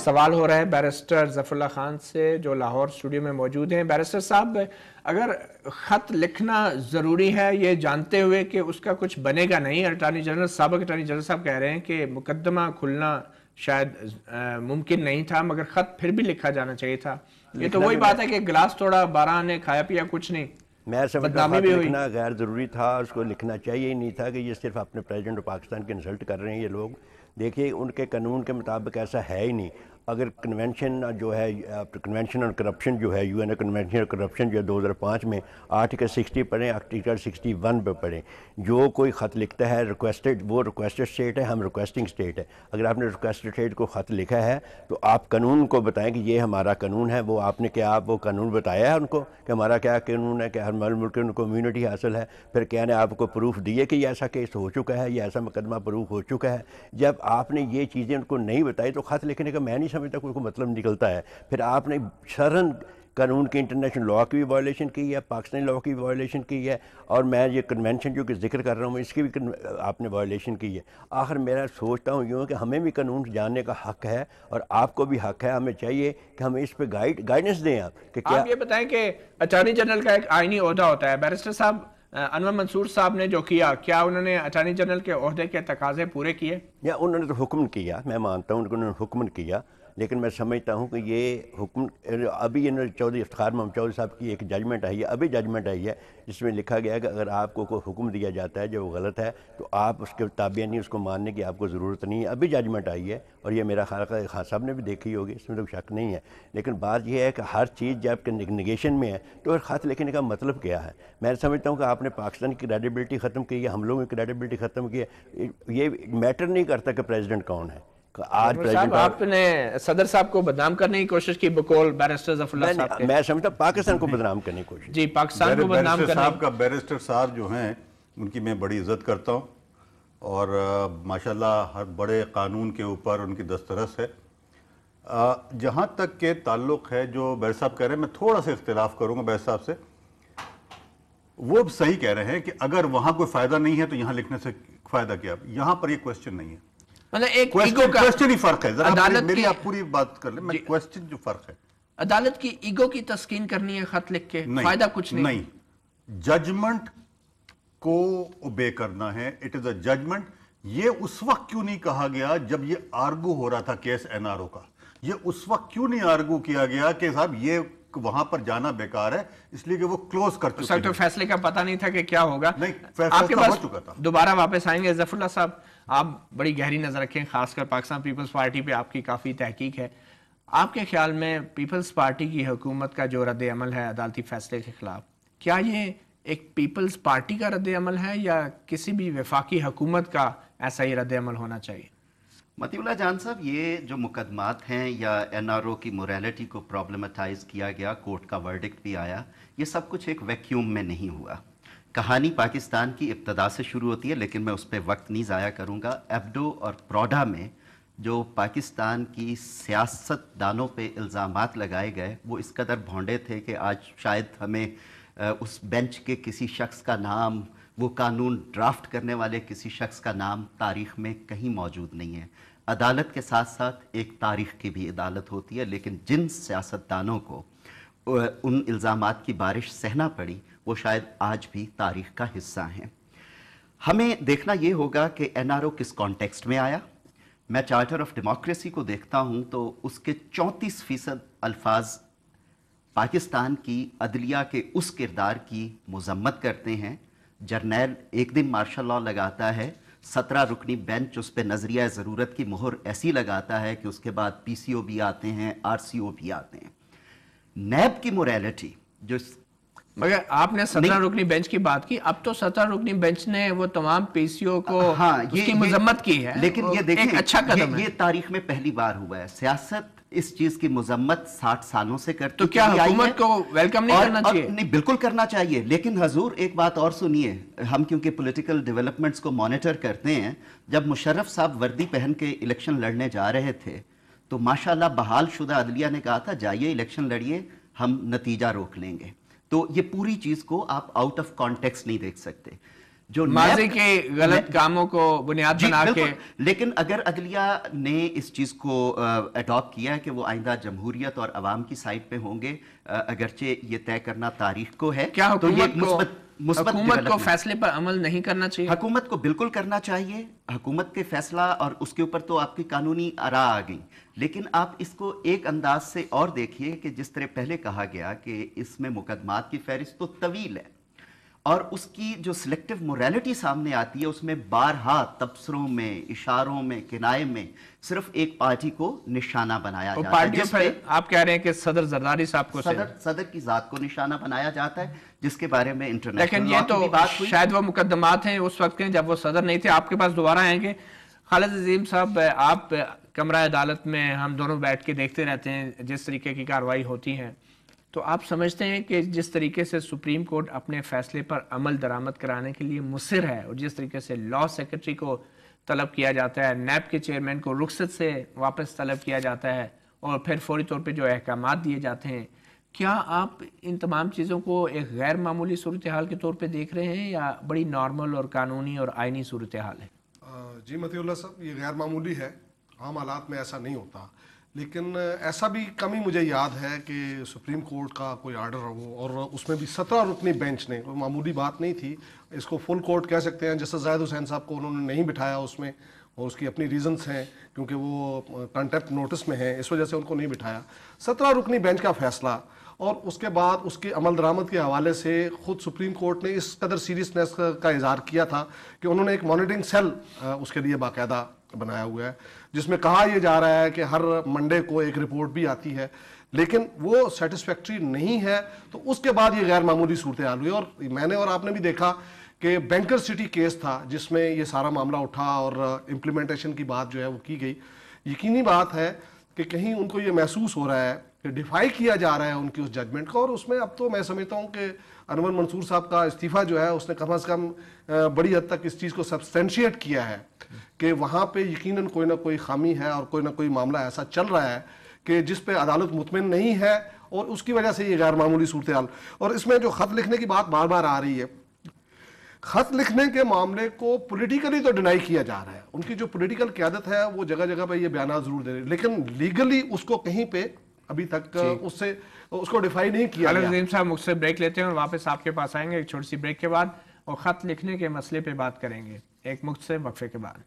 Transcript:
سوال ہو رہا ہے بیرسٹر ظفر اللہ خان سے جو لاہور اسٹوڈیو میں موجود ہیں۔ بیرسٹر صاحب، اگر خط لکھنا ضروری ہے یہ جانتے ہوئے کہ اس کا کچھ بنے گا نہیں، اٹارنی جنرل سابق اٹارنی جنرل صاحب کہہ رہے ہیں کہ مقدمہ کھلنا شاید ممکن نہیں تھا مگر خط پھر بھی لکھا جانا چاہیے تھا، یہ تو وہی بات ہے کہ گلاس توڑا 12 نے کھایا پیا کچھ نہیں، میں سمجھتا ہوں خط لکھنا غیر ضروری تھا، اس کو لکھنا چاہیے ہی نہیں تھا کہ یہ صرف اپنے پریزیڈنٹ آف پاکستان کی انسلٹ کر رہے ہیں یہ لوگ۔ دیکھیے ان کے قانون کے مطابق ایسا ہے ہی نہیں۔ اگر کنونشن جو ہے کنونشن اور کرپشن جو ہے یو این اے کنونشن اور کرپشن جو ہے 2005 میں آرٹیکل 60 پڑھیں، آرٹیکل 61 پہ پڑھیں، جو کوئی خط لکھتا ہے ریکویسٹڈ، وہ ریکویسٹڈ اسٹیٹ ہے، ہم ریکویسٹنگ اسٹیٹ ہے۔ اگر آپ نے ریکویسٹڈ اسٹیٹ کو خط لکھا ہے تو آپ قانون کو بتائیں کہ یہ ہمارا قانون ہے، وہ آپ نے کیا آپ وہ قانون بتایا ہے ان کو کہ ہمارا کیا قانون ہے کہ ہمارے ملک ان کو امیونٹی حاصل ہے؟ پھر کیا نے آپ کو پروف دیے کہ یہ ایسا کیس ہو چکا ہے، یہ ایسا مقدمہ پروف ہو چکا ہے؟ جب آپ نے یہ چیزیں ان کو نہیں بتائی تو خط لکھنے کا میں نہیں سمجھتا کوئی مطلب نکلتا ہے۔ پھر آپ نے شرعاً قانون کی انٹرنیشنل لاء کی بھی وائلیشن کی ہے، پاکستانی لاء کی بھی وائلیشن کی ہے، اور میں یہ کنونشن جو کہ ذکر کر رہا ہوں اس کی بھی آپ نے وائلیشن کی ہے۔ آخر میرا سوچتا ہوں یوں کہ ہمیں بھی قانون جاننے کا حق ہے اور آپ کو بھی حق ہے، ہمیں چاہیے کہ ہمیں اس پہ گائیڈنس دیں آپ کہ کیا۔ آپ یہ بتائیں کہ اٹارنی جنرل کا ایک آئینی عہدہ ہوتا ہے، بیرسٹر صاحب انور منصور صاحب نے جو کیا انہوں نے اٹارنی جنرل کے عہدے کے تقاضے پورے کیے؟ یا انہوں نے تو حکم کیا، میں مانتا ہوں کہ انہوں نے حکم کیا، لیکن میں سمجھتا ہوں کہ یہ حکم ابھی انہوں نے چودھری افتخار محمد چودھری صاحب کی ایک ججمنٹ آئی ہے، ابھی ججمنٹ آئی ہے جس میں لکھا گیا ہے کہ اگر آپ کو کوئی حکم دیا جاتا ہے جو غلط ہے تو آپ اس کے تابع نہیں، اس کو ماننے کی آپ کو ضرورت نہیں ہے۔ ابھی ججمنٹ آئی ہے اور یہ میرا خیال ہے خان صاحب نے بھی دیکھی ہوگی، اس میں تو شک نہیں ہے۔ لیکن بات یہ ہے کہ ہر چیز جب کہ نگیشن میں ہے تو خط لکھنے کا مطلب کیا ہے؟ میں سمجھتا ہوں کہ آپ نے پاکستان کی کریڈیبلٹی ختم کی ہے، ہم لوگوں کی کریڈیبلٹی ختم کی ہے۔ یہ میٹر نہیں کرتا کہ پریزیڈنٹ کون ہے۔ آج صاحب آپ نے صدر صاحب کو بدنام کرنے کی کوشش کی بقول بیرسٹر ظفر اللہ صاحب کے؟ میں سمجھتا پاکستان کو بدنام کرنے کی کوشش۔ جی پاکستان کو بدنام کرنے بیرسٹر صاحب جو ہیں ان کی میں بڑی عزت کرتا ہوں اور ماشاءاللہ ہر بڑے قانون کے اوپر ان کی دسترس ہے۔ جہاں تک کہ تعلق ہے جو بیرسٹر صاحب کہہ رہے ہیں، میں تھوڑا سا اختلاف کروں گا بیرسٹر صاحب سے۔ وہ صحیح کہہ رہے ہیں کہ اگر وہاں کوئی فائدہ نہیں ہے تو یہاں لکھنے سے فائدہ کیا؟ یہاں پر یہ کویسچن نہیں ہے، مطلب ایک ایگو کا کویسچن ہی فرق ہے۔ عدالت میری آپ پوری بات کر لیں، میں کویسچن جو فرق ہے، عدالت کی ایگو کی تسکین کرنی ہے خط لکھ کے، فائدہ کچھ نہیں۔ ججمنٹ کو اوبے کرنا ہے، اٹ از اے ججمنٹ۔ یہ اس وقت کیوں نہیں کہا گیا جب یہ آرگو ہو رہا تھا کیس این آر او کا؟ یہ اس وقت کیوں نہیں آرگو کیا گیا کہ صاحب یہ وہاں پر جانا بیکار ہے، اس لیے کہ وہ کلوز کر چکے ہیں؟ تو فیصلے کا پتہ نہیں تھا کہ کیا ہوگا۔ نہیں، آپ کے فیصلہ ہو پاس چکا تھا۔ دوبارہ واپس آئیں گے ظفر اللہ صاحب، آپ بڑی گہری نظر رکھیں، خاص کر پاکستان پیپلز پارٹی پہ آپ کی کافی تحقیق ہے۔ آپ کے خیال میں پیپلز پارٹی کی حکومت کا جو رد عمل ہے عدالتی فیصلے کے خلاف، کیا یہ ایک پیپلز پارٹی کا رد عمل ہے یا کسی بھی وفاقی حکومت کا ایسا ہی رد عمل ہونا چاہیے؟ مطیع اللہ جان صاحب، یہ جو مقدمات ہیں یا این آر او کی موریلٹی کو پرابلمٹائز کیا گیا، کورٹ کا ورڈکٹ بھی آیا، یہ سب کچھ ایک ویکیوم میں نہیں ہوا۔ کہانی پاکستان کی ابتدا سے شروع ہوتی ہے، لیکن میں اس پہ وقت نہیں ضائع کروں گا۔ ایبڈو اور پروڈا میں جو پاکستان کی سیاست دانوں پہ الزامات لگائے گئے وہ اس قدر بھونڈے تھے کہ آج شاید ہمیں اس بینچ کے کسی شخص کا نام، وہ قانون ڈرافٹ کرنے والے کسی شخص کا نام تاریخ میں کہیں موجود نہیں ہے۔ عدالت کے ساتھ ساتھ ایک تاریخ کی بھی عدالت ہوتی ہے، لیکن جن سیاستدانوں کو ان الزامات کی بارش سہنا پڑی وہ شاید آج بھی تاریخ کا حصہ ہیں۔ ہمیں دیکھنا یہ ہوگا کہ این آر او کس کانٹیکسٹ میں آیا۔ میں چارٹر آف ڈیموکریسی کو دیکھتا ہوں تو اس کے 34% الفاظ پاکستان کی عدلیہ کے اس کردار کی مذمت کرتے ہیں۔ جرنیل ایک دن مارشل لاء لگاتا ہے، 17 رکنی بینچ اس پہ نظریہ ضرورت کی مہر ایسی لگاتا ہے کہ اس کے بعد پی سی او بھی آتے ہیں، آر سی او بھی آتے ہیں۔ نیب کی موریلٹی جو مگر آپ نے 17 رکنی بینچ کی بات کی، اب تو 17 رکنی بینچ نے وہ تمام پی سی او کو اس کی مذمت کی ہے، لیکن یہ دیکھیں ایک اچھا قدم ہے۔ یہ تاریخ میں پہلی بار ہوا ہے۔ سیاست اس چیز کی مذمت 60 سالوں سے کرتی تو کیا حکومت کو ویلکم نہیں کرنا چاہیے؟ نہیں، بالکل کرنا چاہیے، لیکن حضور ایک بات اور سنیے، ہم کیونکہ پولیٹیکل ڈیولپمنٹس کو مانیٹر کرتے ہیں، جب مشرف صاحب وردی پہن کے الیکشن لڑنے جا رہے تھے تو ماشاءاللہ بحال شدہ عدلیہ نے کہا تھا جائیے الیکشن لڑیے، ہم نتیجہ روک لیں گے۔ تو یہ پوری چیز کو آپ آؤٹ آف کانٹیکسٹ نہیں دیکھ سکتے۔ جو ماضی کے غلط کاموں کو بنیاد بنا کے. لیکن اگر عدلیہ نے اس چیز کو اڈاپٹ کیا ہے کہ وہ آئندہ جمہوریت اور عوام کی سائڈ پہ ہوں گے، اگرچہ یہ طے کرنا تاریخ کو ہے، کیا تو یہ حکومت کو فیصلے پر عمل نہیں کرنا چاہیے؟ حکومت کو بالکل کرنا چاہیے. حکومت کے فیصلہ اور اس کے اوپر تو آپ کی قانونی آراء آ گئی، لیکن آپ اس کو ایک انداز سے اور دیکھیے کہ جس طرح پہلے کہا گیا کہ اس میں مقدمات کی فہرست تو طویل ہے، اور اس کی جو سلیکٹیو موریلٹی سامنے آتی ہے اس میں بارہا تبصروں میں، اشاروں میں، کنائے میں صرف ایک پارٹی کو نشانہ بنایا جاتا ہے. جس پہ آپ کہہ رہے ہیں کہ صدر زرداری صاحب کو صدر کی ذات کو نشانہ بنایا جاتا ہے، جس کے بارے میں انٹرنیشنل لیکن یہ تو شاید وہ مقدمات ہیں اس وقت کے جب وہ صدر نہیں تھے. آپ کے پاس دوبارہ آئیں گے. خالد عظیم صاحب، آپ کمرہ عدالت میں ہم دونوں بیٹھ کے دیکھتے رہتے ہیں جس طریقے کی کارروائی ہوتی ہے، تو آپ سمجھتے ہیں کہ جس طریقے سے سپریم کورٹ اپنے فیصلے پر عمل درآمد کرانے کے لیے مصر ہے، اور جس طریقے سے لاء سیکرٹری کو طلب کیا جاتا ہے، نیب کے چیئرمین کو رخصت سے واپس طلب کیا جاتا ہے، اور پھر فوری طور پہ جو احکامات دیے جاتے ہیں، کیا آپ ان تمام چیزوں کو ایک غیر معمولی صورتحال کے طور پہ دیکھ رہے ہیں یا بڑی نارمل اور قانونی اور آئینی صورتحال ہے؟ جی مطیع اللہ صاحب، یہ غیر معمولی ہے. عام حالات میں ایسا نہیں ہوتا، لیکن ایسا بھی کم ہی مجھے یاد ہے کہ سپریم کورٹ کا کوئی آرڈر ہو اور اس میں بھی 17 رکنی بینچ نے، کوئی معمولی بات نہیں تھی. اس کو فل کورٹ کہہ سکتے ہیں. جسٹس زاہد حسین صاحب کو انہوں نے نہیں بٹھایا اس میں، اور اس کی اپنی ریزنز ہیں کیونکہ وہ کنٹیمپٹ نوٹس میں ہیں، اس وجہ سے ان کو نہیں بٹھایا. 17 رکنی بینچ کا فیصلہ، اور اس کے بعد اس کے عمل درآمد کے حوالے سے خود سپریم کورٹ نے اس قدر سیریسنس کا اظہار کیا تھا کہ انہوں نے ایک مانیٹرنگ سیل اس کے لیے باقاعدہ بنایا ہوا ہے، جس میں کہا یہ جا رہا ہے کہ ہر منڈے کو ایک رپورٹ بھی آتی ہے، لیکن وہ سیٹسفیکٹری نہیں ہے. تو اس کے بعد یہ غیر معمولی صورتحال ہوئی. اور میں نے اور آپ نے بھی دیکھا کہ بینکر سٹی کیس تھا جس میں یہ سارا معاملہ اٹھا اور امپلیمنٹیشن کی بات جو ہے وہ کی گئی. یقینی بات ہے کہ کہیں ان کو یہ محسوس ہو رہا ہے کہ ڈیفائی کیا جا رہا ہے ان کی اس ججمنٹ کا. اور اس میں اب تو میں سمجھتا ہوں کہ انور منصور صاحب کا استعفیٰ جو ہے اس نے کم از کم بڑی حد تک اس چیز کو سبسٹینشیٹ کیا ہے کہ وہاں پہ یقیناً کوئی نہ کوئی خامی ہے اور کوئی نہ کوئی معاملہ ایسا چل رہا ہے کہ جس پہ عدالت مطمئن نہیں ہے، اور اس کی وجہ سے یہ غیر معمولی صورتحال. اور اس میں جو خط لکھنے کی بات بار بار آ رہی ہے، خط لکھنے کے معاملے کو پولیٹیکلی تو ڈینائی کیا جا رہا ہے. ان کی جو پولیٹیکل قیادت ہے وہ جگہ جگہ پہ یہ بیانات ضرور دے رہی ہے، لیکن لیگلی اس کو کہیں پہ ابھی تک اس کو ڈیفائی نہیں کیا گیا. عظیم صاحب مختصر بریک لیتے ہیں اور واپس آپ کے پاس آئیں گے ایک چھوٹی سی بریک کے بعد، اور خط لکھنے کے مسئلے پہ بات کریں گے ایک مختصر وقفے کے بعد.